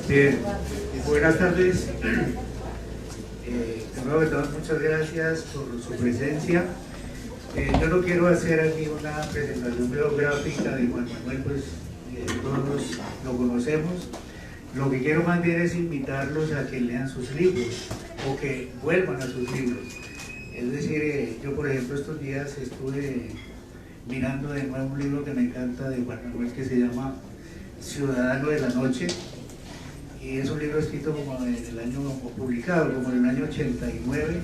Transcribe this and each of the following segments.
Bien, buenas tardes. Primero que todo, muchas gracias por su presencia. Yo no quiero hacer aquí una presentación biográfica de Juan Manuel, pues todos lo conocemos. Lo que quiero más bien es invitarlos a que lean sus libros o que vuelvan a sus libros. Es decir, yo por ejemplo estos días estuve mirando de nuevo un libro que me encanta de Juan Manuel que se llama Ciudadano de la Noche, y es un libro escrito como en el año, o publicado como en el año 89,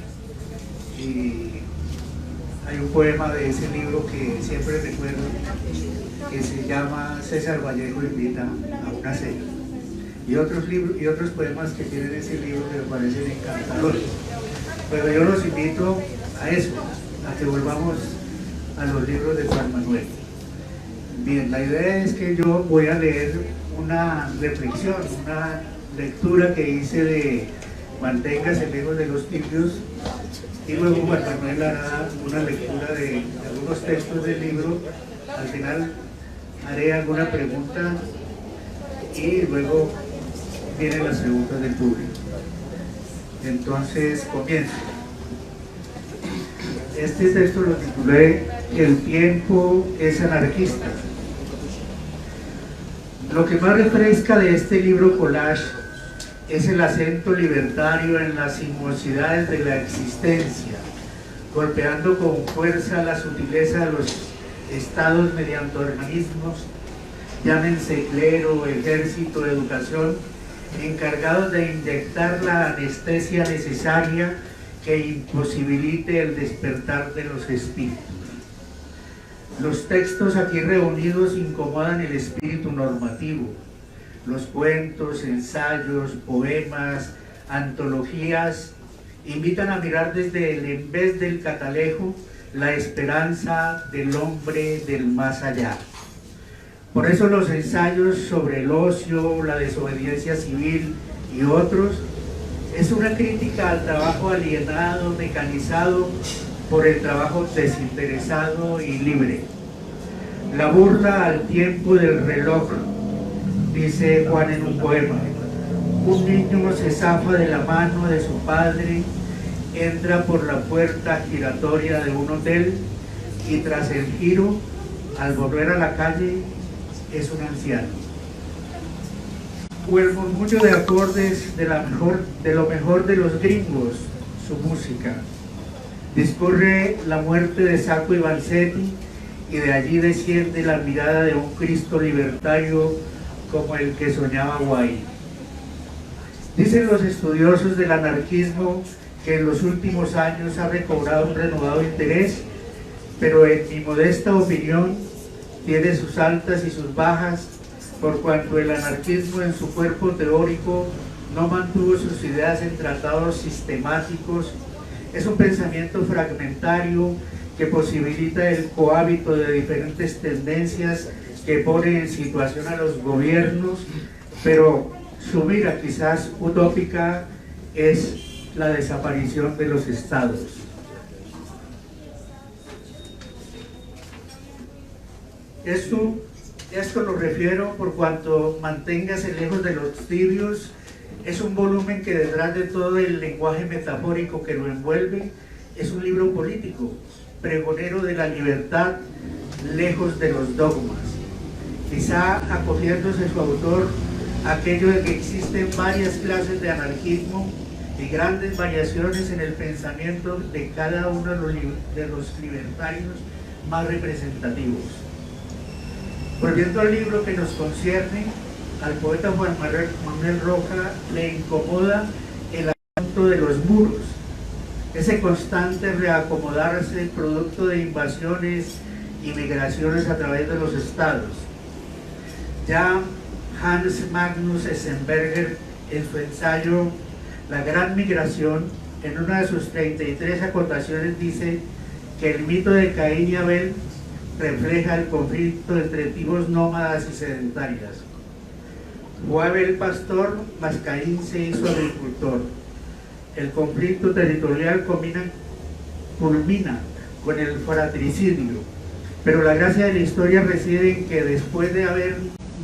y hay un poema de ese libro que siempre recuerdo que se llama César Vallejo invita a una cena, y otros libros y otros poemas que tienen ese libro que me parecen encantadores. Pero yo los invito a eso, a que volvamos a los libros de Juan Manuel. Bien, la idea es que yo voy a leer una reflexión, una lectura que hice de Manténgase lejos de los tibios, y luego Juan Manuel hará una lectura de algunos textos del libro. Al final haré alguna pregunta y luego vienen las preguntas del público. Entonces comienzo. Este texto lo titulé El tiempo es anarquista. Lo que más refresca de este libro collage es el acento libertario en las sinuosidades de la existencia, golpeando con fuerza la sutileza de los estados mediante organismos, llámense clero, ejército, educación, encargados de inyectar la anestesia necesaria que imposibilite el despertar de los espíritus. Los textos aquí reunidos incomodan el espíritu normativo. Los cuentos, ensayos, poemas, antologías invitan a mirar desde el en vez del catalejo la esperanza del hombre del más allá. Por eso los ensayos sobre el ocio, la desobediencia civil y otros es una crítica al trabajo alienado, mecanizado, por el trabajo desinteresado y libre. La burla al tiempo del reloj, dice Juan en un poema. Un niño se zafa de la mano de su padre, entra por la puerta giratoria de un hotel y tras el giro, al volver a la calle, es un anciano. O el murmullo de acordes de lo mejor de los gringos, su música. Discurre la muerte de Sacco y Vanzetti, y de allí desciende la mirada de un Cristo libertario como el que soñaba Guay. Dicen los estudiosos del anarquismo que en los últimos años ha recobrado un renovado interés, pero en mi modesta opinión tiene sus altas y sus bajas, por cuanto el anarquismo en su cuerpo teórico no mantuvo sus ideas en tratados sistemáticos. Es un pensamiento fragmentario que posibilita el cohábito de diferentes tendencias que pone en situación a los gobiernos, pero su mira quizás utópica es la desaparición de los estados. Esto lo refiero por cuanto Manténgase lejos de los tibios es un volumen que detrás de todo el lenguaje metafórico que lo envuelve es un libro político, pregonero de la libertad, lejos de los dogmas. Quizá acogiéndose su autor aquello de que existen varias clases de anarquismo y grandes variaciones en el pensamiento de cada uno de los libertarios más representativos. Volviendo al libro que nos concierne, al poeta Juan Manuel Roca le incomoda el asunto de los muros, ese constante reacomodarse producto de invasiones y migraciones a través de los estados. Ya Hans Magnus Essenberger, en su ensayo La Gran Migración, en una de sus 33 acotaciones dice que el mito de Caín y Abel refleja el conflicto entre tribus nómadas y sedentarias. Fue Abel pastor, mas Caín se hizo agricultor. El conflicto territorial culmina con el fratricidio, pero la gracia de la historia reside en que después de haber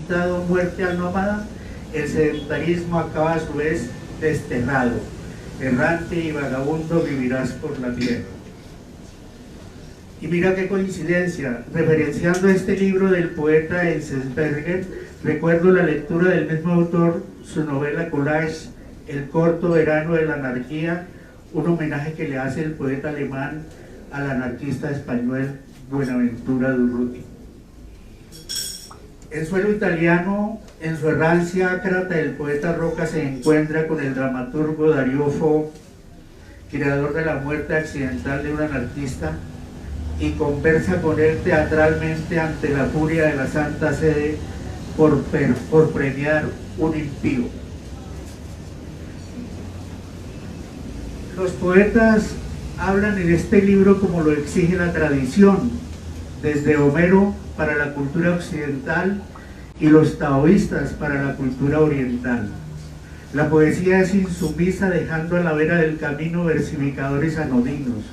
dado muerte al nómada, el sedentarismo acaba a su vez desterrado. Errante y vagabundo vivirás por la tierra. Y mira qué coincidencia, referenciando este libro del poeta Enzensberger, recuerdo la lectura del mismo autor, su novela collage, El corto verano de la anarquía, un homenaje que le hace el poeta alemán al anarquista español Buenaventura Durruti. En suelo italiano, en su errancia ácrata, el poeta Roca se encuentra con el dramaturgo Dario Fo, creador de la muerte accidental de un anarquista, y conversa con él teatralmente ante la furia de la Santa Sede por premiar un impío. Los poetas hablan en este libro como lo exige la tradición, desde Homero para la cultura occidental y los taoístas para la cultura oriental. La poesía es insumisa, dejando a la vera del camino versificadores anodinos.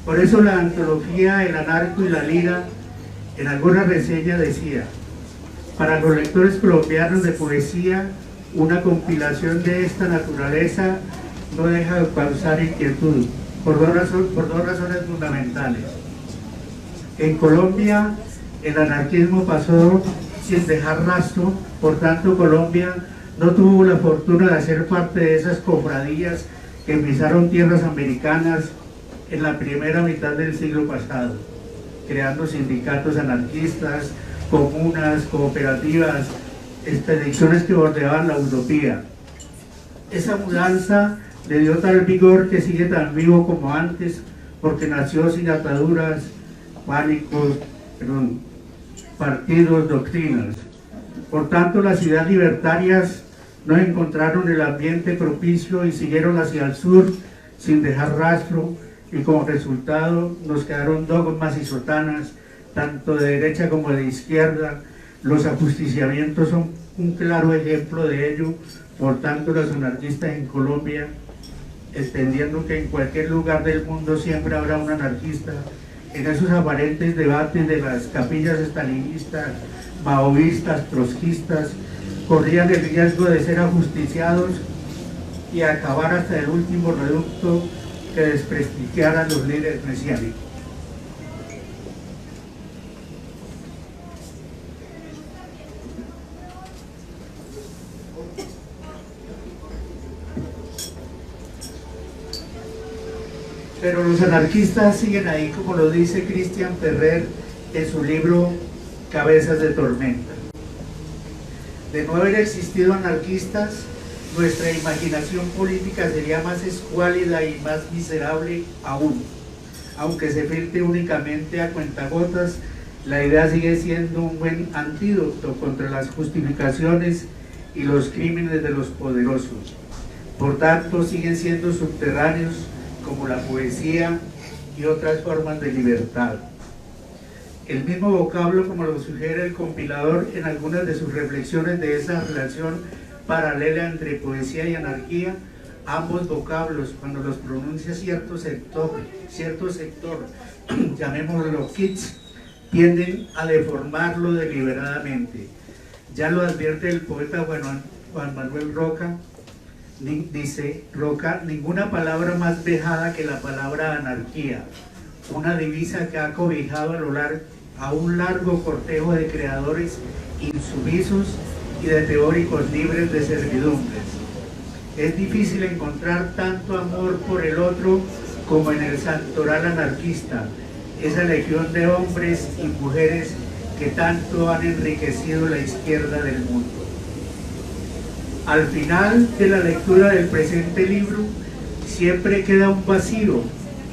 Por eso la antología El Anarco y la Lira, en alguna reseña decía: para los lectores colombianos de poesía, una compilación de esta naturaleza no deja de causar inquietud, por dos razones fundamentales. En Colombia, el anarquismo pasó sin dejar rastro, por tanto Colombia no tuvo la fortuna de ser parte de esas cofradías que pisaron tierras americanas en la primera mitad del siglo pasado, creando sindicatos anarquistas, comunas, cooperativas, expediciones que bordeaban la utopía. Esa mudanza le dio tal vigor que sigue tan vivo como antes, porque nació sin ataduras, pánicos, partidos, doctrinas. Por tanto, las ideas libertarias no encontraron el ambiente propicio y siguieron hacia el sur sin dejar rastro, y como resultado nos quedaron dogmas y sotanas, tanto de derecha como de izquierda. Los ajusticiamientos son un claro ejemplo de ello. Por tanto, los anarquistas en Colombia, entendiendo que en cualquier lugar del mundo siempre habrá un anarquista, en esos aparentes debates de las capillas estalinistas, maoístas, trotskistas, corrían el riesgo de ser ajusticiados y acabar hasta el último reducto que desprestigiaran los líderes mesiánicos. Pero los anarquistas siguen ahí, como lo dice Cristian Ferrer en su libro Cabezas de Tormenta. De no haber existido anarquistas, nuestra imaginación política sería más escuálida y más miserable aún. Aunque se filtre únicamente a cuentagotas, la idea sigue siendo un buen antídoto contra las justificaciones y los crímenes de los poderosos. Por tanto, siguen siendo subterráneos como la poesía y otras formas de libertad. El mismo vocablo, como lo sugiere el compilador en algunas de sus reflexiones de esa relación paralela entre poesía y anarquía, ambos vocablos, cuando los pronuncia cierto sector, llamémoslo kitsch, tienden a deformarlo deliberadamente. Ya lo advierte el poeta Juan Manuel Roca. Dice Roca: ninguna palabra más vejada que la palabra anarquía, una divisa que ha cobijado a un largo cortejo de creadores insumisos y de teóricos libres de servidumbres. Es difícil encontrar tanto amor por el otro como en el santoral anarquista, esa legión de hombres y mujeres que tanto han enriquecido la izquierda del mundo. Al final de la lectura del presente libro, siempre queda un vacío,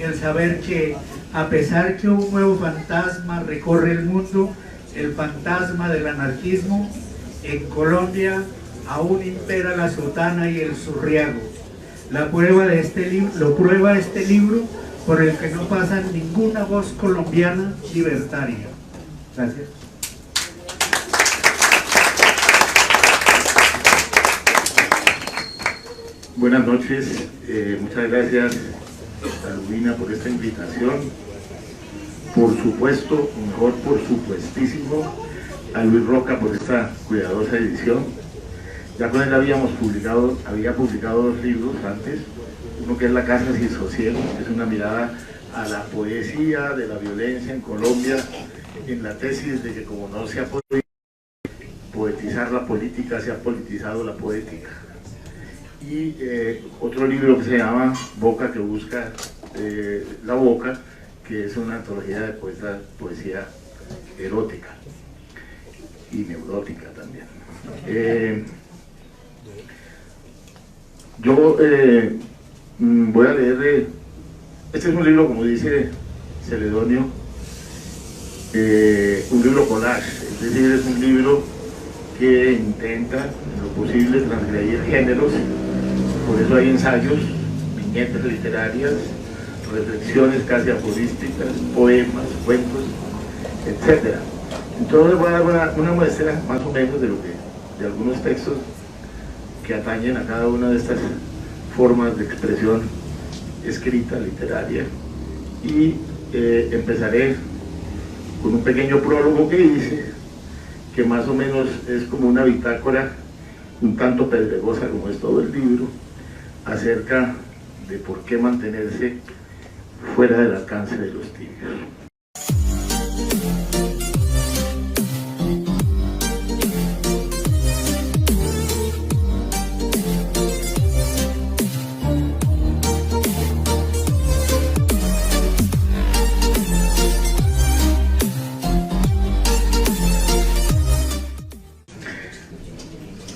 el saber que, a pesar que un nuevo fantasma recorre el mundo, el fantasma del anarquismo, en Colombia aún impera la sotana y el zurriago. Lo prueba este libro, por el que no pasa ninguna voz colombiana libertaria. Gracias. Buenas noches, muchas gracias a Lubina por esta invitación, por supuesto, mejor por supuestísimo, a Luis Roca por esta cuidadosa edición, Ya con él había publicado 2 libros antes, uno que es La Casa sin Sosiego, que es una mirada a la poesía de la violencia en Colombia, en la tesis de que como no se ha podido poetizar la política, se ha politizado la poética. Y otro libro que se llama Boca que busca la boca, que es una antología de poesía erótica y neurótica también. Yo voy a leer, este es un libro, como dice Celedonio, un libro collage, es decir, es un libro que intenta en lo posible transgredir géneros, por eso hay ensayos, viñetas literarias, reflexiones casi aforísticas, poemas, cuentos, etc. Entonces voy a dar una muestra más o menos de algunos textos que atañen a cada una de estas formas de expresión escrita, literaria, y empezaré con un pequeño prólogo que hice, que más o menos es como una bitácora un tanto pedregosa, como es todo el libro, acerca de por qué mantenerse fuera del alcance de los tibios.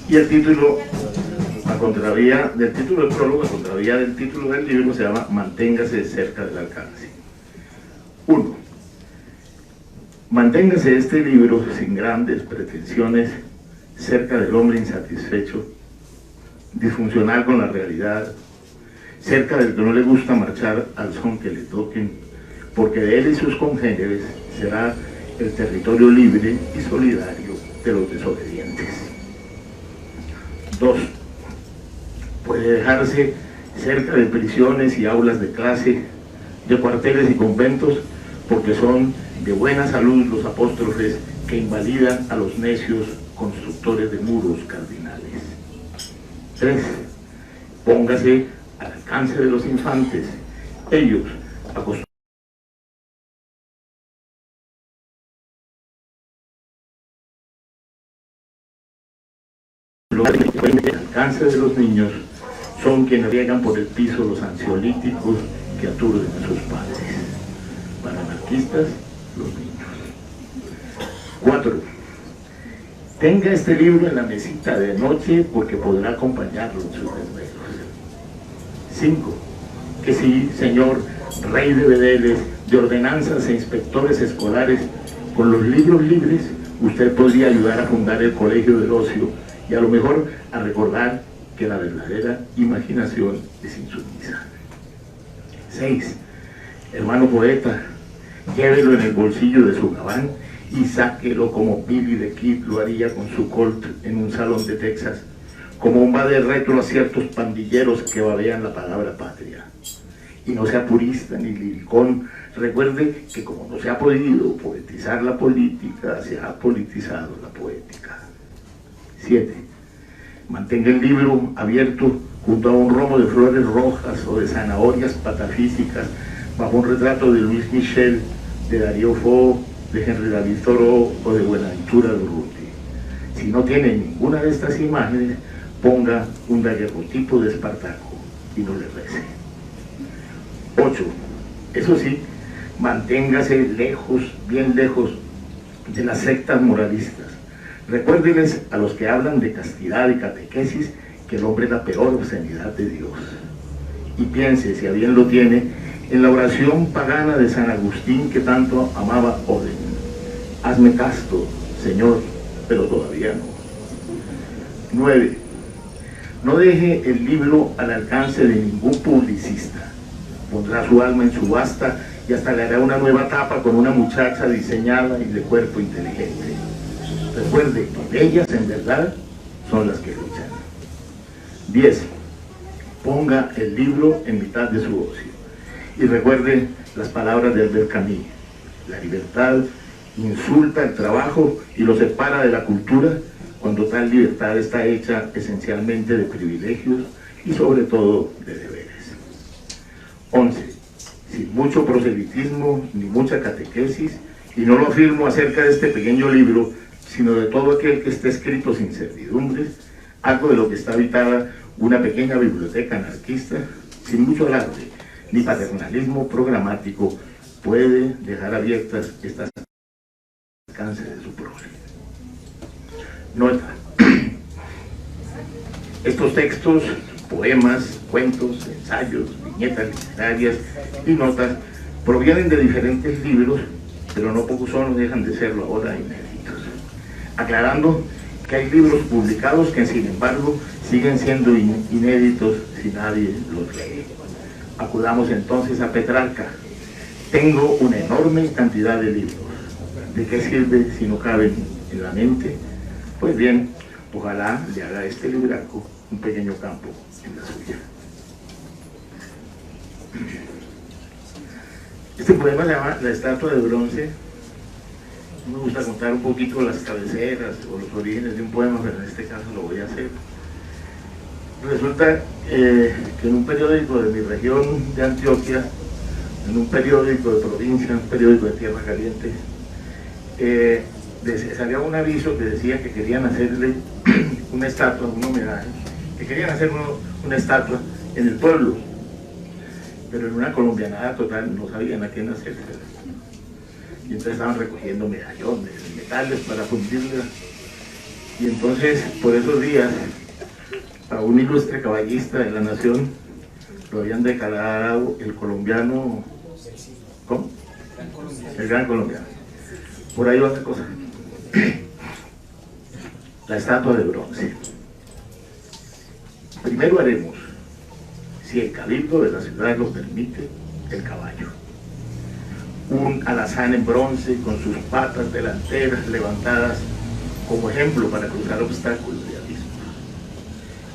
Y el título, a contravía del título del prólogo, a contravía del título del libro, se llama Manténgase cerca del alcance. 1. Manténgase este libro sin grandes pretensiones cerca del hombre insatisfecho, disfuncional con la realidad, cerca del que no le gusta marchar al son que le toquen, porque de él y sus congéneres será el territorio libre y solidario de los desobedientes. 2. Puede dejarse cerca de prisiones y aulas de clase, de cuarteles y conventos, porque son de buena salud los apóstrofes que invalidan a los necios constructores de muros cardinales. 3. Póngase al alcance de los infantes, ellos acostumbrados al alcance de los niños son quienes riegan por el piso los ansiolíticos que aturden a sus padres. Para anarquistas, los niños. 4. Tenga este libro en la mesita de noche porque podrá acompañarlo en sus desvelos. 5. Que sí, señor rey de bedeles, de ordenanzas e inspectores escolares, con los libros libres usted podría ayudar a fundar el colegio del ocio y a lo mejor a recordar que la verdadera imaginación es insumisa. 6. Hermano poeta, llévelo en el bolsillo de su gabán y sáquelo como Billy the Kid lo haría con su Colt en un salón de Texas, como un va de retro a ciertos pandilleros que babean la palabra patria. Y no sea purista ni liricón, recuerde que como no se ha podido poetizar la política, se ha politizado la poética. 7. Mantenga el libro abierto junto a un romo de flores rojas o de zanahorias patafísicas, bajo un retrato de Luis Michel, de Darío Fo, de Henry David Thoreau o de Buenaventura Durruti. Si no tiene ninguna de estas imágenes, ponga un daguerrotipo de Espartaco y no le rece. 8. Eso sí, manténgase lejos, bien lejos de las sectas moralistas. Recuérdenles a los que hablan de castidad y catequesis que el hombre es la peor obscenidad de Dios. Y piense, si a bien lo tiene, en la oración pagana de San Agustín que tanto amaba Oden. Hazme casto, Señor, pero todavía no. 9. No deje el libro al alcance de ningún publicista. Pondrá su alma en subasta y hasta le hará una nueva tapa con una muchacha diseñada y de cuerpo inteligente. Recuerde que ellas en verdad son las que luchan. 10. Ponga el libro en mitad de su ocio. Y recuerde las palabras de Albert Camus. La libertad insulta el trabajo y lo separa de la cultura cuando tal libertad está hecha esencialmente de privilegios y sobre todo de deberes. 11. Sin mucho proselitismo ni mucha catequesis, y no lo afirmo acerca de este pequeño libro, sino de todo aquel que esté escrito sin servidumbres, algo de lo que está habitada una pequeña biblioteca anarquista, sin mucho alarde ni paternalismo programático, puede dejar abiertas estas alcances de su prójimo. Nota. Estos textos, poemas, cuentos, ensayos, viñetas literarias y notas provienen de diferentes libros, pero no pocos son o dejan de serlo ahora inéditos. Aclarando que hay libros publicados que sin embargo siguen siendo inéditos si nadie los lee. Acudamos entonces a Petrarca. Tengo una enorme cantidad de libros. ¿De qué sirve si no caben en la mente? Pues bien, ojalá le haga este libraco un pequeño campo en la suya. Este poema se llama La estatua de bronce. Me gusta contar un poquito las cabeceras o los orígenes de un poema, pero en este caso lo voy a hacer. Resulta que en un periódico de mi región de Antioquia, en un periódico de provincia, un periódico de Tierra Caliente, salía un aviso que decía que querían hacerle una estatua, un homenaje, que querían hacer una estatua en el pueblo, pero en una colombianada total, no sabían a quién hacerse. Y entonces estaban recogiendo medallones, metales para fundirla. Y entonces, por esos días, a un ilustre caballista de la nación lo habían declarado el colombiano, ¿cómo? El gran colombiano. Por ahí va la cosa. La estatua de bronce. Primero haremos, si el cabildo de la ciudad lo permite, el caballo. Un alazán en bronce con sus patas delanteras levantadas como ejemplo para cruzar obstáculos de abismo.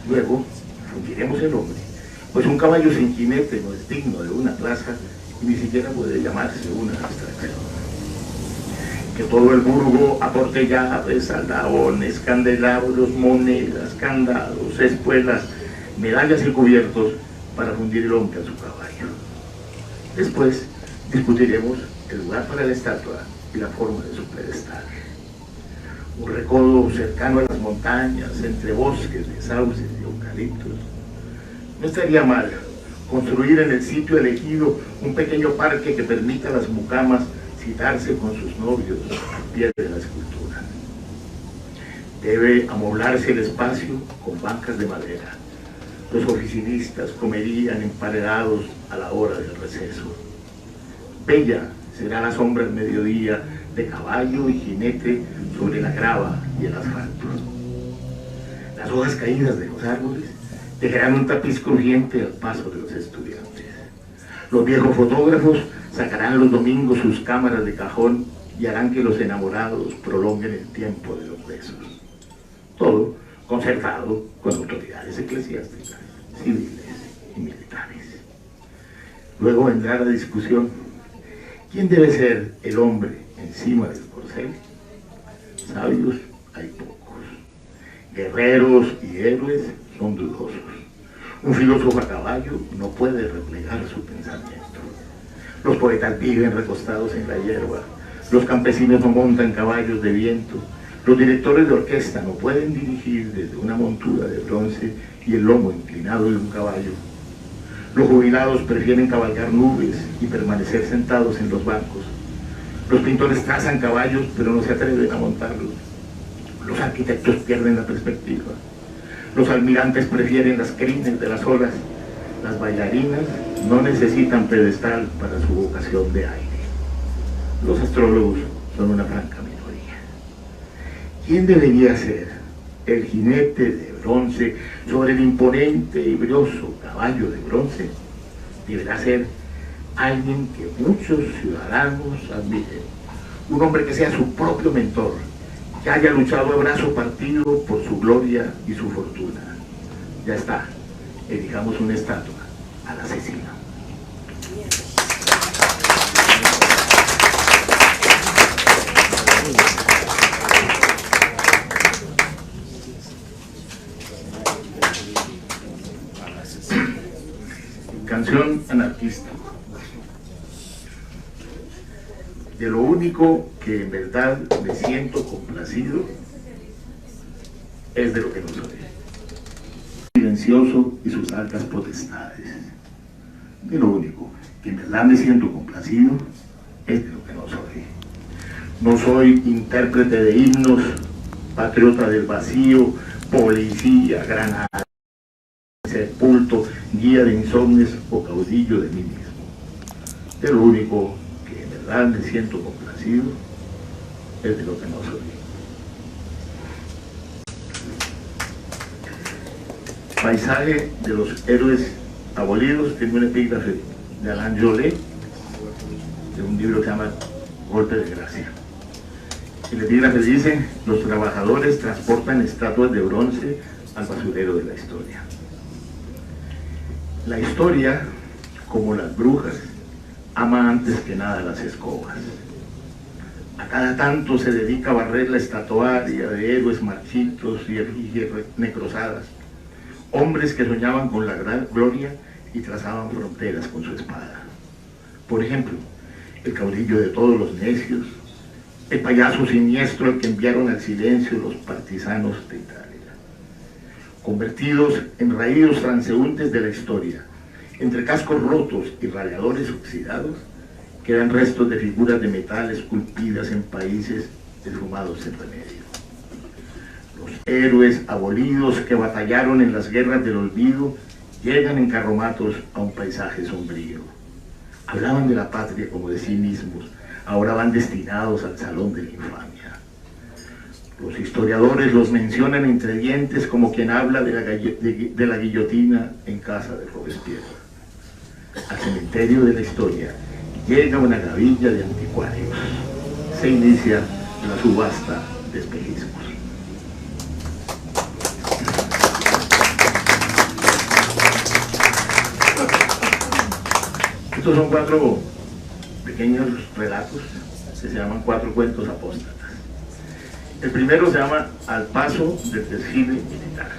Luego fundiremos el hombre, pues un caballo sin jinete no es digno de una plaza y ni siquiera puede llamarse una abstracción. Que todo el burgo aporte llaves, aldabones, candelabros, monedas, candados, espuelas, medallas y cubiertos para fundir el hombre a su caballo. Después discutiremos el lugar para la estatua y la forma de su pedestal. Un recodo cercano a las montañas, entre bosques de sauces y eucaliptos. No estaría mal construir en el sitio elegido un pequeño parque que permita a las mucamas citarse con sus novios al pie de la escultura. Debe amoblarse el espacio con bancas de madera. Los oficinistas comerían emparedados a la hora del receso. Bella será la sombra al mediodía de caballo y jinete sobre la grava y el asfalto. Las hojas caídas de los árboles dejarán un tapiz crujiente al paso de los estudiantes. Los viejos fotógrafos sacarán los domingos sus cámaras de cajón y harán que los enamorados prolonguen el tiempo de los besos. Todo concertado con autoridades eclesiásticas, civiles y militares. Luego vendrá la discusión: ¿quién debe ser el hombre encima del corcel? Sabios hay pocos. Guerreros y héroes son dudosos. Un filósofo a caballo no puede replegar su pensamiento. Los poetas viven recostados en la hierba. Los campesinos no montan caballos de viento. Los directores de orquesta no pueden dirigir desde una montura de bronce y el lomo inclinado de un caballo. Los jubilados prefieren cabalgar nubes y permanecer sentados en los bancos. Los pintores trazan caballos, pero no se atreven a montarlos. Los arquitectos pierden la perspectiva. Los almirantes prefieren las crines de las olas. Las bailarinas no necesitan pedestal para su vocación de aire. Los astrólogos son una franca minoría. ¿Quién debería ser el jinete de bronce sobre el imponente y brioso caballo de bronce? Deberá ser alguien que muchos ciudadanos admiren. Un hombre que sea su propio mentor, que haya luchado a brazo partido por su gloria y su fortuna. Ya está, erijamos una estatua al asesino. Canción anarquista. De lo único que en verdad me siento complacido es de lo que no soy. Silencioso y sus altas potestades. De lo único que en verdad me siento complacido es de lo que no soy. No soy intérprete de himnos, patriota del vacío, policía, granada, sepulto, guía de insomnes o caudillo de mí mismo. De lo único que en verdad me siento complacido es de lo que no soy. Paisaje de los héroes abolidos, tiene un epígrafe de Alain Jolet, de un libro que se llama Golpe de Gracia. El epígrafe dice: los trabajadores transportan estatuas de bronce al basurero de la historia. La historia, como las brujas, ama antes que nada las escobas. A cada tanto se dedica a barrer la estatuaria de héroes marchitos y efigies necrosadas, hombres que soñaban con la gran gloria y trazaban fronteras con su espada. Por ejemplo, el caudillo de todos los necios, el payaso siniestro al que enviaron al silencio los partisanos de Italia. Convertidos en raídos transeúntes de la historia, entre cascos rotos y radiadores oxidados, quedan restos de figuras de metal esculpidas en países esfumados sin remedio. Los héroes abolidos que batallaron en las guerras del olvido llegan en carromatos a un paisaje sombrío. Hablaban de la patria como de sí mismos, ahora van destinados al salón de la infamia. Los historiadores los mencionan entre dientes como quien habla de la guillotina en casa de Robespierre. Al cementerio de la historia llega una gavilla de anticuarios. Se inicia la subasta de espejismos. Estos son 4 pequeños relatos que se llaman 4 cuentos apóstatas. El primero se llama Al paso del desfile militar.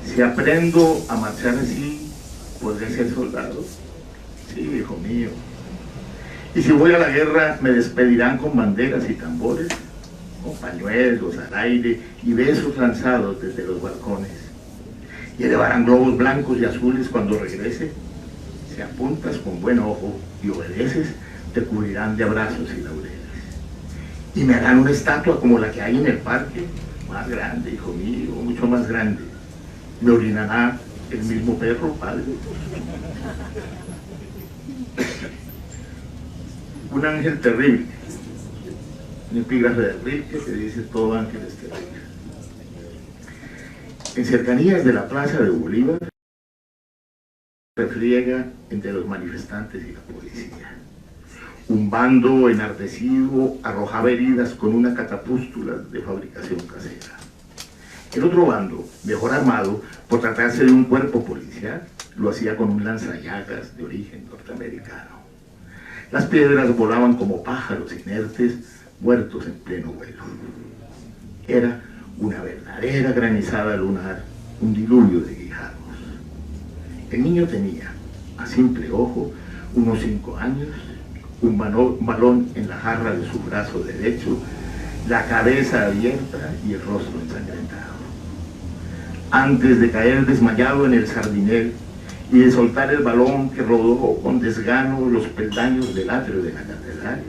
Si aprendo a marchar así, ¿podré ser soldado? Sí, hijo mío. Y si voy a la guerra, ¿me despedirán con banderas y tambores, con pañuelos al aire y besos lanzados desde los balcones? ¿Y elevarán globos blancos y azules cuando regrese? Si apuntas con buen ojo y obedeces, te cubrirán de abrazos y laureles. Y me harán una estatua como la que hay en el parque, más grande, hijo mío, mucho más grande. ¿Me orinará el mismo perro, padre? Un ángel terrible, un epígrafe de Rilke que dice: todo ángel es terrible. En cercanías de la plaza de Bolívar, refriega entre los manifestantes y la policía. Un bando enardecido arrojaba heridas con una catapústula de fabricación casera. El otro bando, mejor armado, por tratarse de un cuerpo policial, lo hacía con un lanzallagas de origen norteamericano. Las piedras volaban como pájaros inertes, muertos en pleno vuelo. Era una verdadera granizada lunar, un diluvio de guijarros. El niño tenía, a simple ojo, unos 5 años, un balón en la jarra de su brazo derecho, la cabeza abierta y el rostro ensangrentado. Antes de caer desmayado en el sardinel y de soltar el balón que rodó con desgano los peldaños del atrio de la catedral,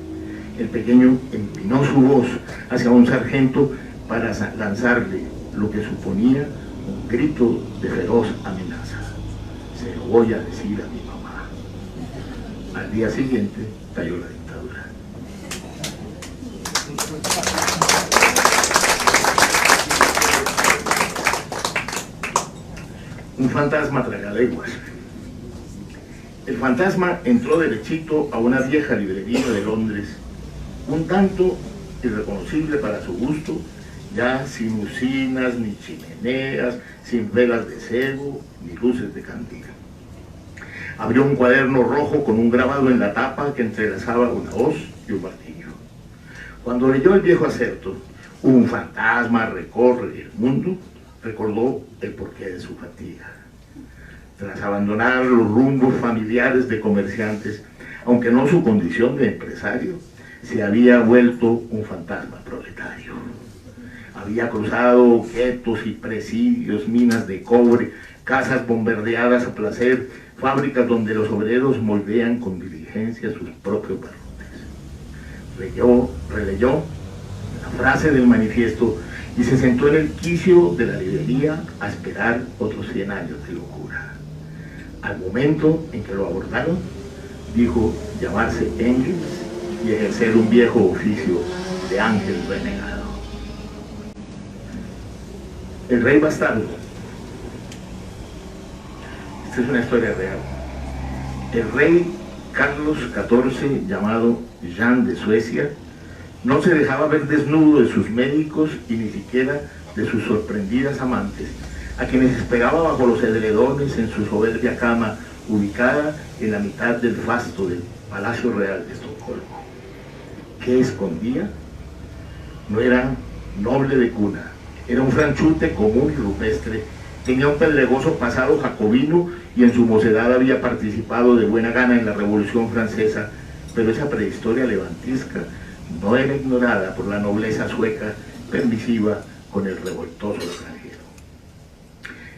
el pequeño empinó su voz hacia un sargento para lanzarle lo que suponía un grito de feroz amenaza: se lo voy a decir a mi mamá. Al día siguiente cayó la dictadura. Un fantasma tragalenguas. El fantasma entró derechito a una vieja librería de Londres, un tanto irreconocible para su gusto, ya sin usinas ni chimeneas, sin velas de cebo ni luces de cantina. Abrió un cuaderno rojo con un grabado en la tapa que entrelazaba una hoz y un martillo. Cuando leyó el viejo acerto, un fantasma recorre el mundo, recordó el porqué de su fatiga. Tras abandonar los rumbos familiares de comerciantes, aunque no su condición de empresario, se había vuelto un fantasma proletario. Había cruzado guetos y presidios, minas de cobre, casas bombardeadas a placer, fábricas donde los obreros moldean con diligencia sus propios barrotes. Releyó la frase del manifiesto y se sentó en el quicio de la librería a esperar otros 100 años de locura. Al momento en que lo abordaron, dijo llamarse Engels y ejercer un viejo oficio de ángel renegado. El rey bastardo. Esta es una historia real. El rey Carlos XIV, llamado Jean de Suecia, no se dejaba ver desnudo de sus médicos y ni siquiera de sus sorprendidas amantes, a quienes esperaba bajo los edredones en su soberbia cama, ubicada en la mitad del vasto del Palacio Real de Estocolmo. ¿Qué escondía? No era noble de cuna, era un franchute común y rupestre, tenía un pedregoso pasado jacobino y en su mocedad había participado de buena gana en la Revolución Francesa, pero esa prehistoria levantisca no era ignorada por la nobleza sueca permisiva con el revoltoso extranjero.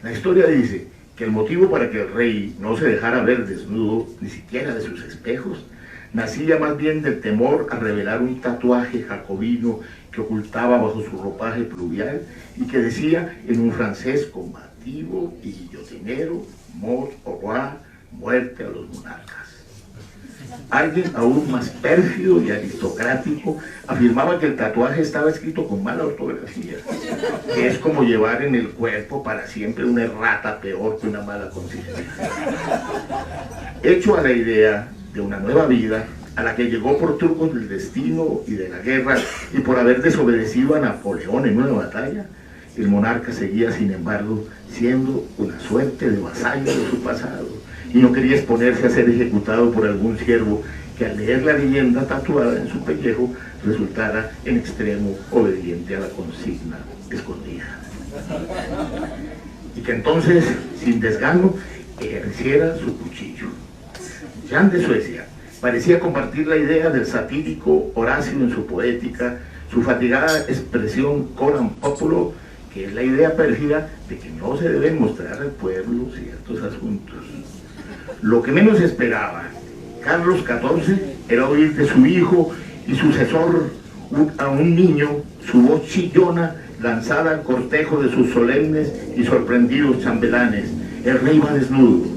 La historia dice que el motivo para que el rey no se dejara ver desnudo, ni siquiera de sus espejos, nacía más bien del temor a revelar un tatuaje jacobino que ocultaba bajo su ropaje pluvial y que decía en un francés combativo y guillotinero: mort au roi, muerte a los monarcas. Alguien aún más pérfido y aristocrático afirmaba que el tatuaje estaba escrito con mala ortografía, que es como llevar en el cuerpo para siempre una errata peor que una mala consistencia. Hecho a la idea de una nueva vida, a la que llegó por trucos del destino y de la guerra y por haber desobedecido a Napoleón en una batalla, el monarca seguía, sin embargo, siendo una suerte de vasallo de su pasado, y no quería exponerse a ser ejecutado por algún siervo que al leer la leyenda tatuada en su pellejo resultara en extremo obediente a la consigna escondida. Y que entonces, sin desgano, ejerciera su cuchillo. Jean de Suecia parecía compartir la idea del satírico Horacio en su poética, su fatigada expresión coram populo, que es la idea pérfida de que no se deben mostrar al pueblo ciertos asuntos. Lo que menos esperaba Carlos XIV era oír de su hijo y sucesor a un niño su voz chillona lanzada al cortejo de sus solemnes y sorprendidos chambelanes: el rey va desnudo,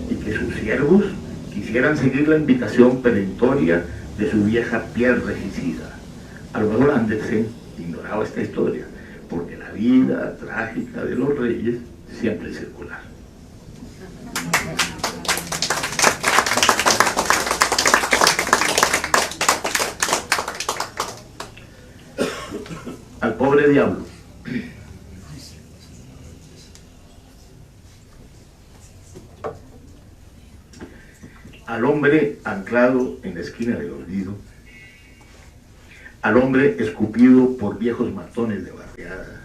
y que sus siervos quisieran seguir la invitación perentoria de su vieja piel regicida. A lo mejor Andersen ignoraba esta historia, porque la vida trágica de los reyes siempre es circular. Al pobre diablo. Al hombre anclado en la esquina del olvido, al hombre escupido por viejos matones de barriada,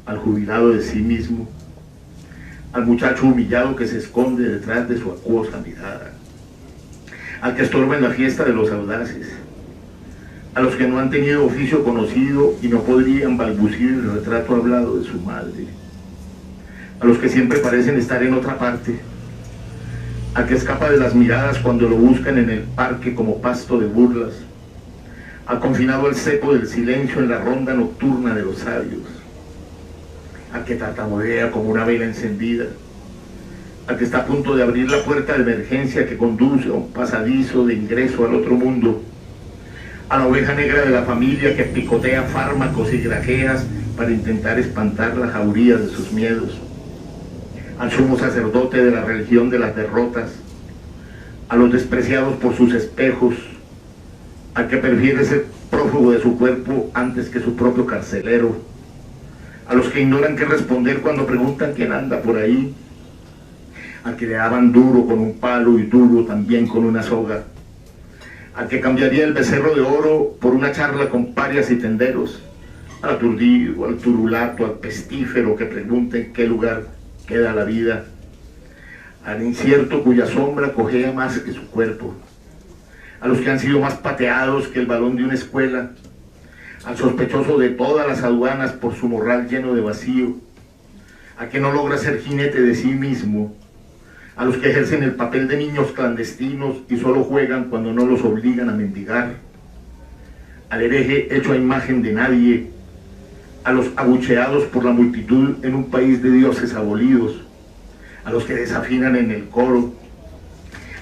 al jubilado de sí mismo, al muchacho humillado que se esconde detrás de su acuosa mirada, al que estorba en la fiesta de los audaces, a los que no han tenido oficio conocido y no podrían balbucir el retrato hablado de su madre, a los que siempre parecen estar en otra parte, al que escapa de las miradas cuando lo buscan en el parque como pasto de burlas, al confinado al cepo del silencio en la ronda nocturna de los sabios, al que tartamudea como una vela encendida, al que está a punto de abrir la puerta de emergencia que conduce a un pasadizo de ingreso al otro mundo, a la oveja negra de la familia que picotea fármacos y grajeas para intentar espantar la jauría de sus miedos, al sumo sacerdote de la religión de las derrotas, a los despreciados por sus espejos, al que prefiere ser prófugo de su cuerpo antes que su propio carcelero, a los que ignoran qué responder cuando preguntan quién anda por ahí, al que le daban duro con un palo y duro también con una soga, al que cambiaría el becerro de oro por una charla con parias y tenderos, al aturdido, al turulato, al pestífero que pregunta en qué lugar queda la vida, al incierto cuya sombra cojea más que su cuerpo, a los que han sido más pateados que el balón de una escuela, al sospechoso de todas las aduanas por su morral lleno de vacío, a que no logra ser jinete de sí mismo, a los que ejercen el papel de niños clandestinos y solo juegan cuando no los obligan a mendigar, al hereje hecho a imagen de nadie, a los abucheados por la multitud en un país de dioses abolidos, a los que desafinan en el coro,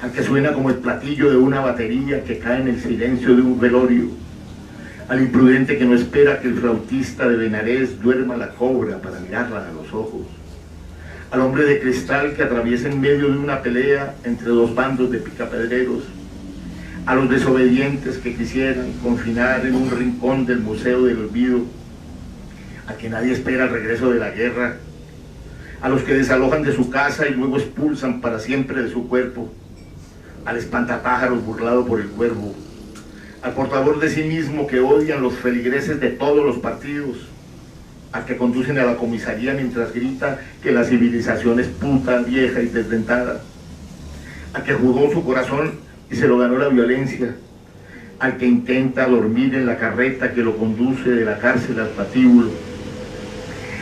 al que suena como el platillo de una batería que cae en el silencio de un velorio, al imprudente que no espera que el flautista de Benarés duerma la cobra para mirarla a los ojos, al hombre de cristal que atraviesa en medio de una pelea entre dos bandos de picapedreros, a los desobedientes que quisieran confinar en un rincón del Museo del Olvido, a que nadie espera el regreso de la guerra, a los que desalojan de su casa y luego expulsan para siempre de su cuerpo, al espantapájaros burlado por el cuervo, al portador de sí mismo que odian los feligreses de todos los partidos, al que conducen a la comisaría mientras grita que la civilización es puta, vieja y desdentada, al que jugó su corazón y se lo ganó la violencia, al que intenta dormir en la carreta que lo conduce de la cárcel al patíbulo,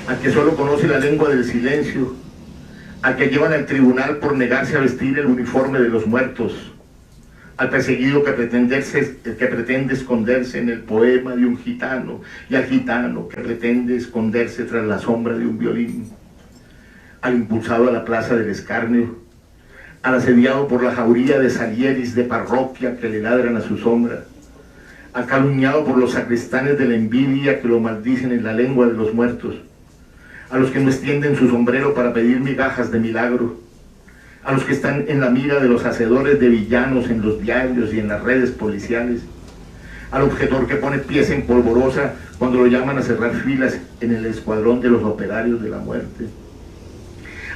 al que solo conoce la lengua del silencio, al que llevan al tribunal por negarse a vestir el uniforme de los muertos, al perseguido que pretende esconderse en el poema de un gitano, y al gitano que pretende esconderse tras la sombra de un violín, al impulsado a la plaza del escarnio, al asediado por la jauría de salieris de parroquia que le ladran a su sombra, al calumniado por los sacristanes de la envidia que lo maldicen en la lengua de los muertos, a los que no extienden su sombrero para pedir migajas de milagro, a los que están en la mira de los hacedores de villanos en los diarios y en las redes policiales, al objetor que pone pies en polvorosa cuando lo llaman a cerrar filas en el escuadrón de los operarios de la muerte,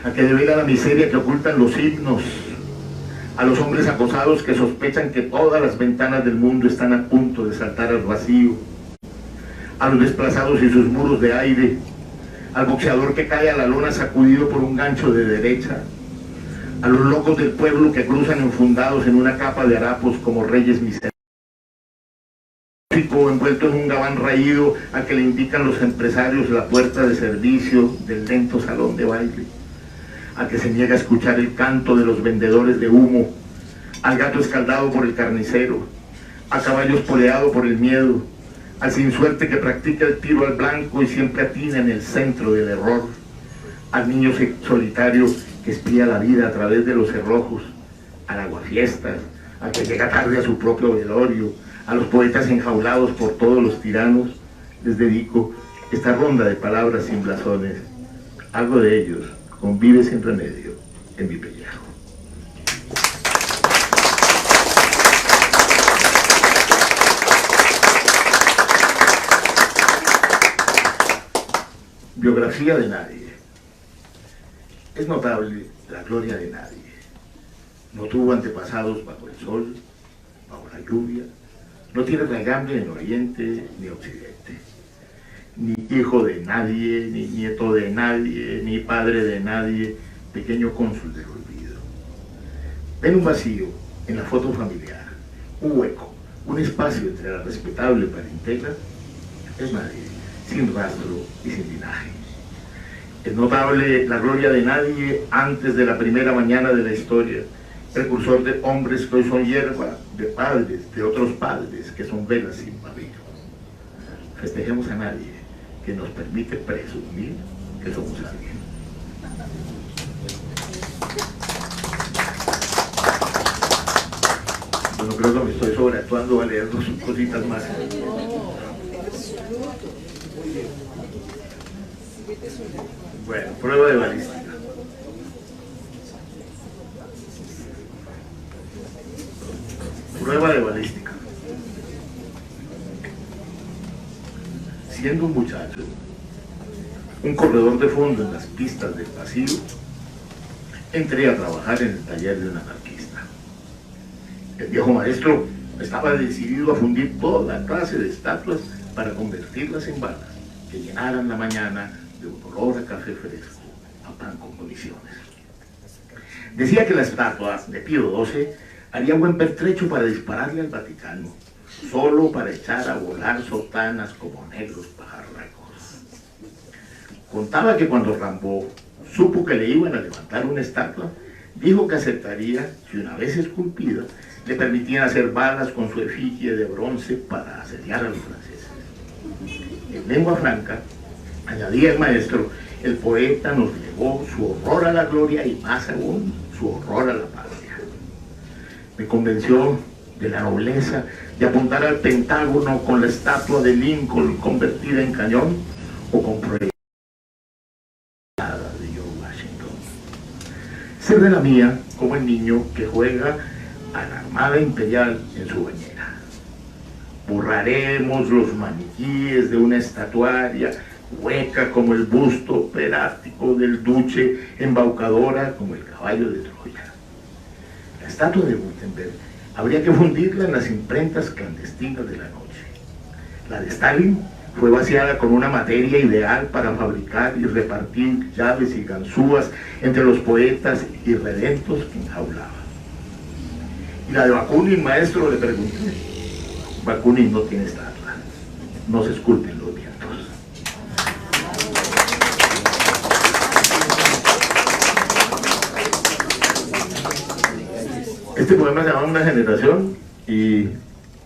al que devela la miseria que ocultan los himnos, a los hombres acosados que sospechan que todas las ventanas del mundo están a punto de saltar al vacío, a los desplazados y sus muros de aire, al boxeador que cae a la lona sacudido por un gancho de derecha, a los locos del pueblo que cruzan enfundados en una capa de harapos como reyes miserables, envuelto en un gabán raído al que le indican los empresarios la puerta de servicio del lento salón de baile, al que se niega a escuchar el canto de los vendedores de humo, al gato escaldado por el carnicero, al caballo espoleado por el miedo, al sin suerte que practica el tiro al blanco y siempre atina en el centro del error, al niño solitario que espía la vida a través de los cerrojos, al aguafiestas, al que llega tarde a su propio velorio, a los poetas enjaulados por todos los tiranos, les dedico esta ronda de palabras sin blasones. Algo de ellos convive sin remedio en mi pellejo. Biografía de nadie. Es notable la gloria de nadie. No tuvo antepasados bajo el sol, bajo la lluvia, no tiene raigambre en Oriente ni Occidente, ni hijo de nadie, ni nieto de nadie, ni padre de nadie, pequeño cónsul del olvido. Ven un vacío en la foto familiar, un hueco, un espacio entre la respetable parentela. Es nadie, sin rastro y sin linaje. Es notable la gloria de nadie antes de la primera mañana de la historia, precursor de hombres que hoy son hierba, de padres, de otros padres que son velas sin pabilo. Festejemos a nadie que nos permite presumir que somos alguien. Bueno, creo que me estoy sobreactuando a leer dos cositas más. Bueno, prueba de balística. Prueba de balística. Siendo un muchacho, un corredor de fondo en las pistas del vacío, entré a trabajar en el taller de un anarquista. El viejo maestro estaba decidido a fundir toda clase de estatuas para convertirlas en balas que llenaran la mañana de un olor a café fresco, a pan con municiones. Decía que la estatua de Pío XII haría buen pertrecho para dispararle al Vaticano, solo para echar a volar sotanas como negros pajarracos. Contaba que cuando Rimbaud supo que le iban a levantar una estatua, dijo que aceptaría si una vez esculpida le permitían hacer balas con su efigie de bronce para asediar a los franceses. En lengua franca, añadía el maestro, el poeta nos legó su horror a la gloria y más aún su horror a la patria. Me convenció de la nobleza de apuntar al Pentágono con la estatua de Lincoln convertida en cañón o con proyectada de George Washington. Ser de la mía como el niño que juega a la Armada Imperial en su bañera. Borraremos los maniquíes de una estatuaria hueca como el busto perástico del duce, embaucadora como el caballo de Troya. La estatua de Gutenberg habría que fundirla en las imprentas clandestinas de la noche. La de Stalin fue vaciada con una materia ideal para fabricar y repartir llaves y ganzúas entre los poetas irredentos que enjaulaban. Y la de Bakunin, maestro, le pregunté. Bakunin no tiene estatua, no se esculpen los vientos. Este poema se llama Una generación y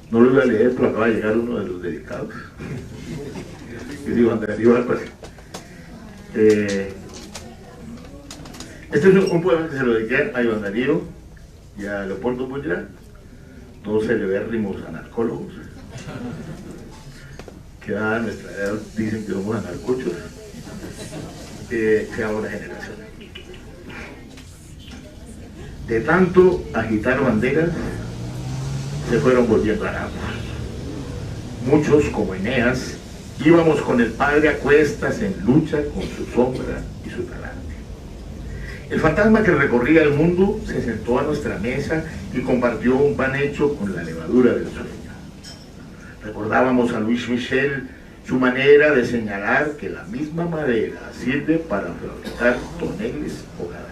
no lo voy a leer, pero acaba de llegar uno de los dedicados. Yo digo, Juan Darío Álvarez. Este es un poema que se lo dediqué a Iván Darío y a Leopoldo Boyra, dos celebérrimos anarcólogos, que a nuestra edad dicen que somos anarcochos, se llama Una generación. De tanto agitar banderas, se fueron volviendo harapos. Muchos, como Eneas, íbamos con el padre a cuestas en lucha con su sombra y su talante. El fantasma que recorría el mundo se sentó a nuestra mesa y compartió un pan hecho con la levadura del sueño. Recordábamos a Luis Michel su manera de señalar que la misma madera sirve para fabricar toneles o cadalzos.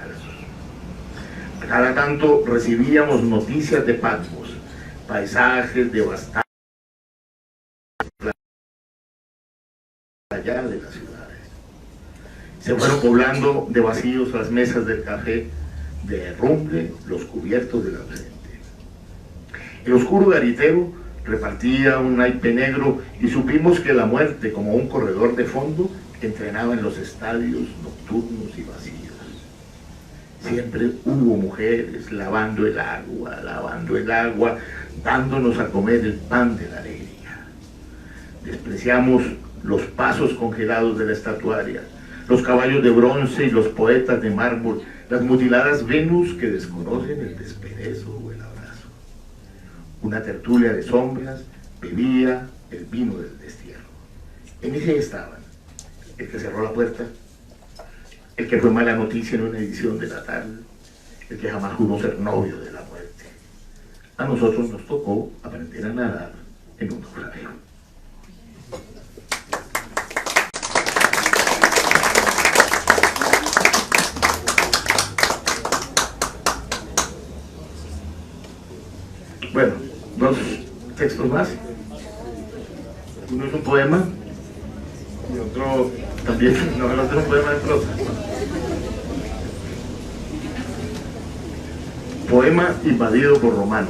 Cada tanto recibíamos noticias de Patmos, paisajes devastados allá de las ciudades. Se fueron poblando de vacíos las mesas del café, de derrumbe los cubiertos del ausente. El oscuro garitero repartía un naipe negro y supimos que la muerte, como un corredor de fondo, entrenaba en los estadios nocturnos y vacíos. Siempre hubo mujeres lavando el agua, dándonos a comer el pan de la alegría. Despreciamos los pasos congelados de la estatuaria, los caballos de bronce y los poetas de mármol, las mutiladas Venus que desconocen el desperezo o el abrazo. Una tertulia de sombras bebía el vino del destierro. En ese estaban el que cerró la puerta, el que fue mala noticia en una edición de la tarde, el que jamás juró ser novio de la muerte. A nosotros nos tocó aprender a nadar en un naufragio. Bueno, dos textos más. Uno es un poema y otro también, no, el otro es un poema de prosa. Poema invadido por romanos.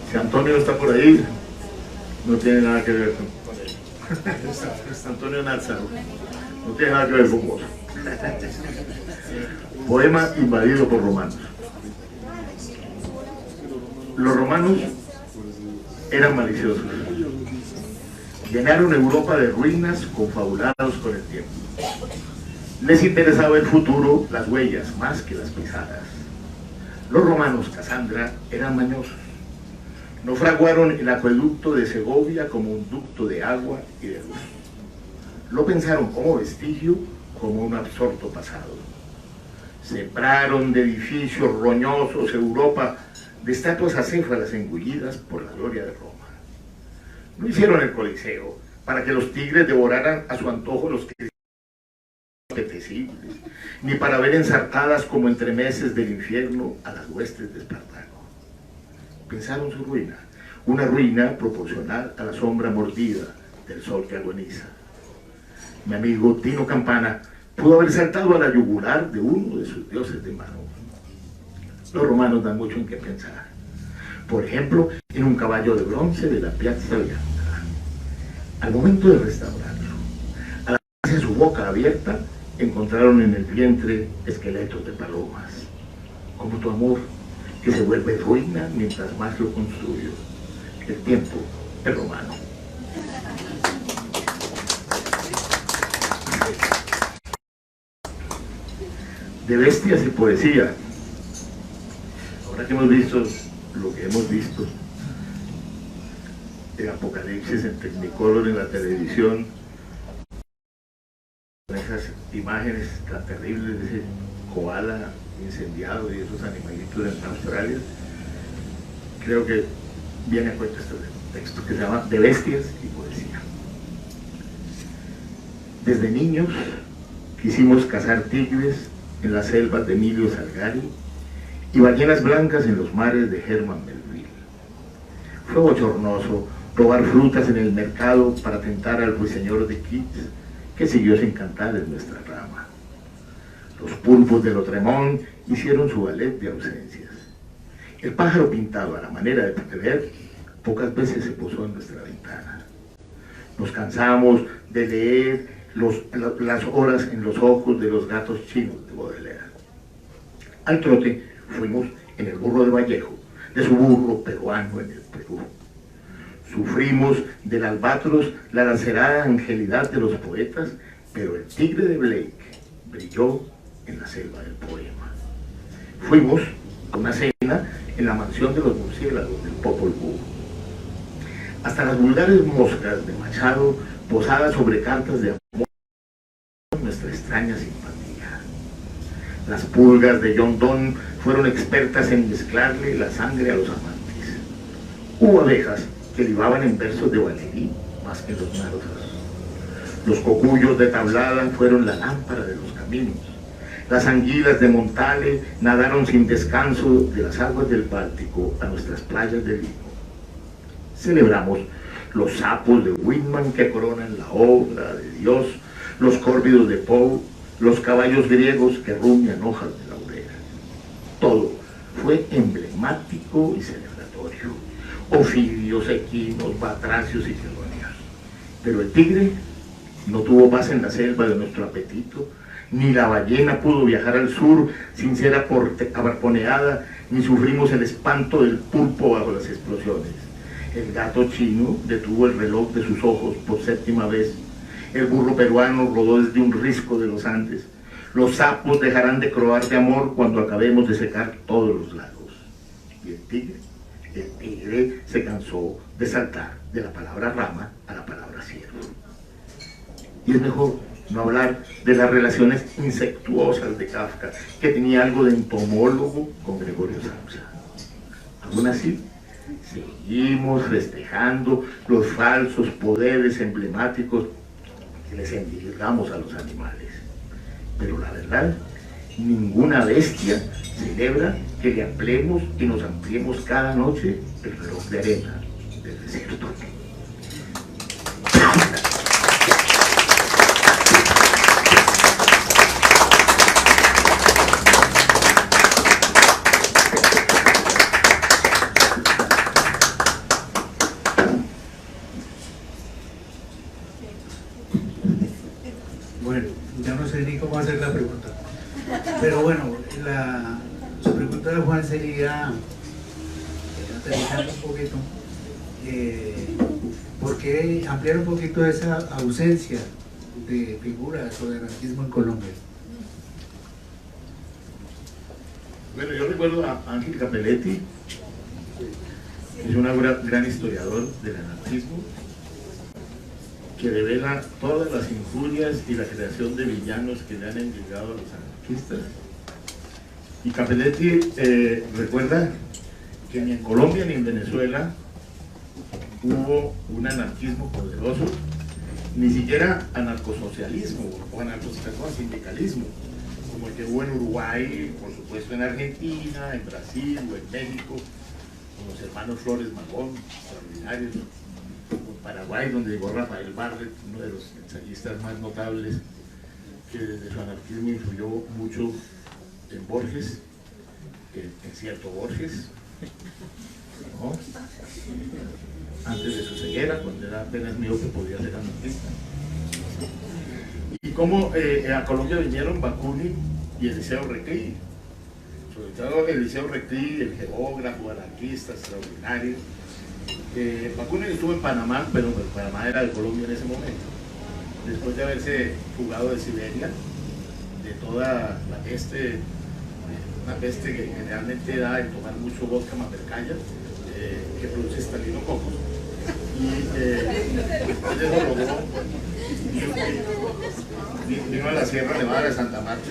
Si Antonio está por ahí, no tiene nada que ver con él. Antonio Nazzaro, no tiene nada que ver con vos. Poema invadido por romanos. Los romanos eran maliciosos. Llenaron Europa de ruinas confabulados con el tiempo. Les interesaba el futuro, las huellas, más que las pisadas. Los romanos, Casandra, eran mañosos. No fraguaron el acueducto de Segovia como un ducto de agua y de luz. Lo pensaron como vestigio, como un absorto pasado. Sembraron de edificios roñosos Europa, de estatuas acéfalas engullidas por la gloria de Roma. No hicieron el Coliseo para que los tigres devoraran a su antojo los apetecibles, ni para ver ensartadas como entremeses del infierno a las huestes de Espartaco. Pensaron su ruina, una ruina proporcional a la sombra mordida del sol que agoniza. Mi amigo Tino Campana pudo haber saltado a la yugular de uno de sus dioses de mano. Los romanos dan mucho en qué pensar. Por ejemplo, en un caballo de bronce de la Piazza Bianca. Al momento de restaurarlo, al abrirse su boca abierta, encontraron en el vientre esqueletos de palomas. Como tu amor, que se vuelve ruina mientras más lo construyo. El tiempo es romano. De bestias y poesía. Ahora que hemos visto lo que hemos visto, el Apocalipsis en Technicolor en la televisión, esas imágenes tan terribles de ese koala incendiado y esos animalitos en Australia, creo que viene a cuento este texto que se llama De bestias y poesía. Desde niños quisimos cazar tigres en las selvas de Emilio Salgari y ballenas blancas en los mares de Herman Melville. Fue bochornoso probar frutas en el mercado para tentar al ruiseñor de Keats, que siguió sin cantar en nuestra rama. Los pulpos de Lautremont hicieron su ballet de ausencias. El pájaro pintado a la manera de Prever pocas veces se posó en nuestra ventana. Nos cansamos de leer las horas en los ojos de los gatos chinos de Baudelaire. Al trote fuimos en el burro de Vallejo, de su burro peruano en el Perú. Sufrimos del albatros la lacerada angelidad de los poetas, pero el tigre de Blake brilló en la selva del poema. Fuimos a una cena en la mansión de los murciélagos del Popol Vuh. Hasta las vulgares moscas de Machado, posadas sobre cartas de amor, nuestra extraña simpatía. Las pulgas de John Donne fueron expertas en mezclarle la sangre a los amantes. Hubo abejas que libaban en versos de Valéry más que los nardos. Los cocuyos de Tablada fueron la lámpara de los caminos. Las anguilas de Montale nadaron sin descanso de las aguas del Báltico a nuestras playas de lino. Celebramos los sapos de Whitman que coronan la obra de Dios, los córvidos de Poe, los caballos griegos que rumian hojas de laurel. Todo fue emblemático y celebratorio. Ofidios, equinos, batracios y felonias. Pero el tigre no tuvo paz en la selva de nuestro apetito, ni la ballena pudo viajar al sur sin ser abarponeada, ni sufrimos el espanto del pulpo bajo las explosiones. El gato chino detuvo el reloj de sus ojos por 7ª vez. El burro peruano rodó desde un risco de los Andes. Los sapos dejarán de croar de amor cuando acabemos de secar todos los lagos. Y el tigre se cansó de saltar de la palabra rama a la palabra ciervo. Y es mejor no hablar de las relaciones insectuosas de Kafka, que tenía algo de entomólogo con Gregorio Samsa. Aún así, seguimos festejando los falsos poderes emblemáticos que les endilgamos a los animales. Pero la verdad, ninguna bestia celebra que le ampliemos y nos ampliemos cada noche el reloj de arena del desierto. Bueno, ya no sé ni cómo hacer la pregunta. Pero bueno, su pregunta de Juan sería, aterrizando un poquito, ¿por qué ampliar un poquito esa ausencia de figuras o de anarquismo en Colombia? Bueno, yo recuerdo a Ángel Capelletti, es un gran historiador del anarquismo, que revela todas las injurias y la creación de villanos que le han endilgado a los anarquistas. Y Capelletti recuerda que ni en Colombia ni en Venezuela hubo un anarquismo poderoso, ni siquiera anarcosocialismo o anarcosindicalismo, como el que hubo en Uruguay, por supuesto en Argentina, en Brasil o en México, con los hermanos Flores Magón, extraordinarios, o en Paraguay, donde llegó Rafael Barret, uno de los ensayistas más notables, que desde su anarquismo influyó mucho en Borges, en cierto Borges, ¿no? Antes de su ceguera, cuando era apenas miope, podía ser anarquista. Y cómo a Colombia vinieron Bakunin y Eliseo Reclí, sobre todo Eliseo Reclí, el geógrafo, anarquista, extraordinario. Bakunin estuvo en Panamá, pero Panamá era de Colombia en ese momento. Después de haberse fugado de Siberia, de toda la peste, una peste que generalmente da el tomar mucho vodka mapercaya, que produce estalidococos. Y después de eso logró, vino a la Sierra Nevada de Santa Marta,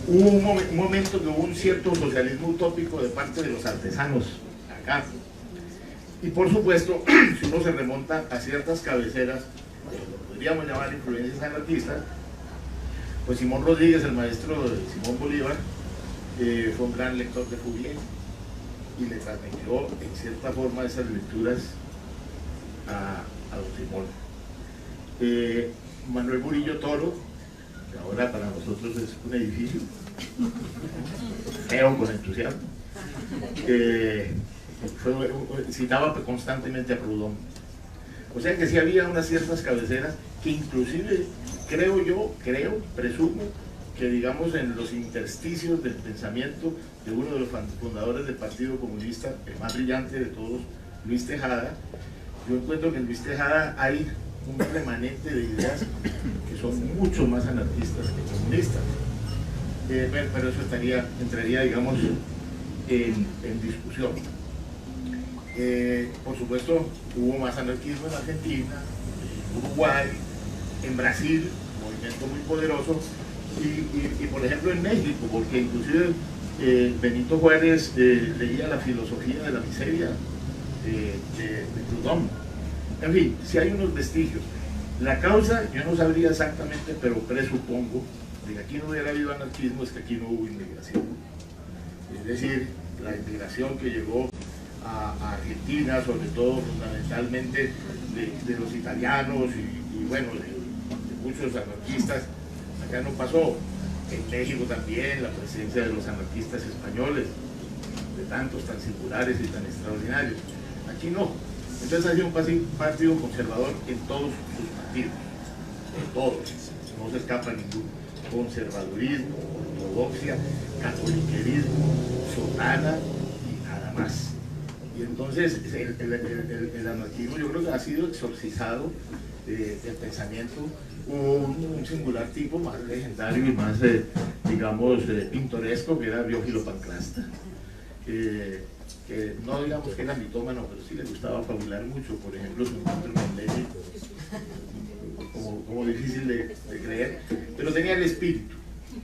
hubo un momento que hubo un cierto socialismo utópico de parte de los artesanos acá. Y por supuesto, si uno se remonta a ciertas cabeceras, lo podríamos llamar influencias anarquistas, pues Simón Rodríguez, el maestro de Simón Bolívar, fue un gran lector de Fourier y le transmitió en cierta forma esas lecturas a don Simón. Manuel Murillo Toro, que ahora para nosotros es un edificio, feo con entusiasmo, citaba constantemente a Proudhon. O sea que sí había unas ciertas cabeceras que inclusive presumo que digamos en los intersticios del pensamiento de uno de los fundadores del Partido Comunista, el más brillante de todos, Luis Tejada, yo encuentro que en Luis Tejada hay un remanente de ideas que son mucho más anarquistas que comunistas. Pero eso entraría digamos en discusión. Por supuesto hubo más anarquismo en Argentina, en Uruguay, en Brasil, un movimiento muy poderoso, y por ejemplo en México, porque inclusive Benito Juárez leía la filosofía de la miseria de Proudhon. En fin, si hay unos vestigios. La causa yo no sabría exactamente, pero presupongo de que aquí no hubiera habido anarquismo, es que aquí no hubo inmigración. Es decir, la inmigración que llegó a Argentina, sobre todo fundamentalmente de los italianos y bueno, de muchos anarquistas, acá no pasó. En México también la presencia de los anarquistas españoles, de tantos tan singulares y tan extraordinarios. Aquí no. Entonces ha sido un partido conservador en todos sus partidos, en todos, no se escapa ninguno. Conservadurismo, ortodoxia, catoliquerismo, sotana y nada más. Y entonces el anarquismo yo creo que ha sido exorcizado del pensamiento, un singular tipo más legendario y más, digamos, pintoresco, que era Biófilo Panclasta, que no digamos que era mitómano, pero sí le gustaba fabular mucho. Por ejemplo, su encuentro con Lenin, como difícil de creer, pero tenía el espíritu,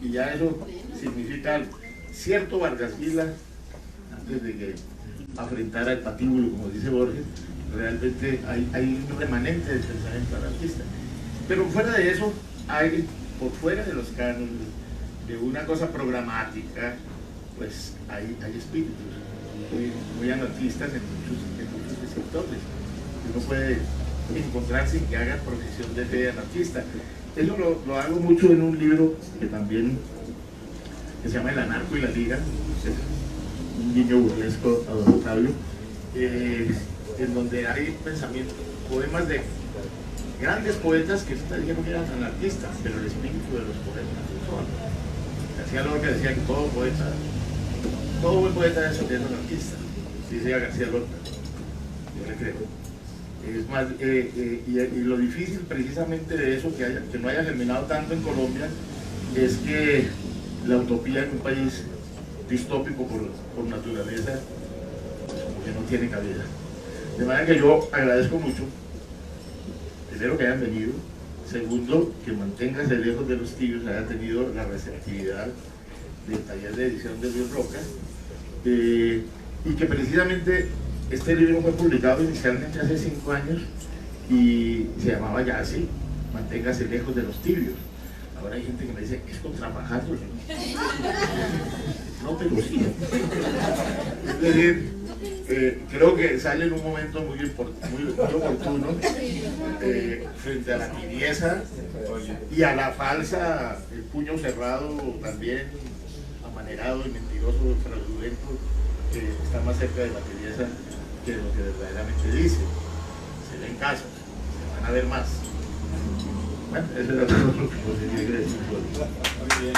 y ya eso significa algo. Cierto Vargas Vila, antes de que afrentara el patíbulo, como dice Borges, realmente hay un remanente del pensamiento anarquista. Pero fuera de eso, hay, por fuera de los cánones, de una cosa programática, pues hay espíritus muy anarquistas en muchos sectores. Uno puede encontrar sin que haga profesión de fe anarquista. Eso lo hago mucho en un libro que también se llama El Anarco y la Liga, un guiño burlesco a don Octavio, en donde hay pensamientos, poemas de grandes poetas que dijeron que eran anarquistas, pero el espíritu de los poetas no son. García Lorca decía que todo buen poeta es anarquista, decía García Lorca, yo le creo. Es más, y lo difícil precisamente de eso, que no haya germinado tanto en Colombia, es que la utopía en un país distópico por naturaleza, pues como que no tiene cabida. De manera que yo agradezco mucho, primero que hayan venido, segundo que manténgase lejos de los tibios, haya tenido la receptividad del taller de edición de Luis Roca, y que precisamente este libro fue publicado inicialmente hace 5 años y se llamaba ya así, manténgase lejos de los tibios. Ahora hay gente que me dice, es contra Fajardo. No, pero sí. Es decir, creo que sale en un momento muy oportuno frente a la tibieza y a la falsa, el puño cerrado también, amanerado y mentiroso, fraudulento, que está más cerca de la tibieza que de lo que verdaderamente dice. Se ven casos, se van a ver más. Bueno, eso era todo lo que yo quería decir. Muy bien.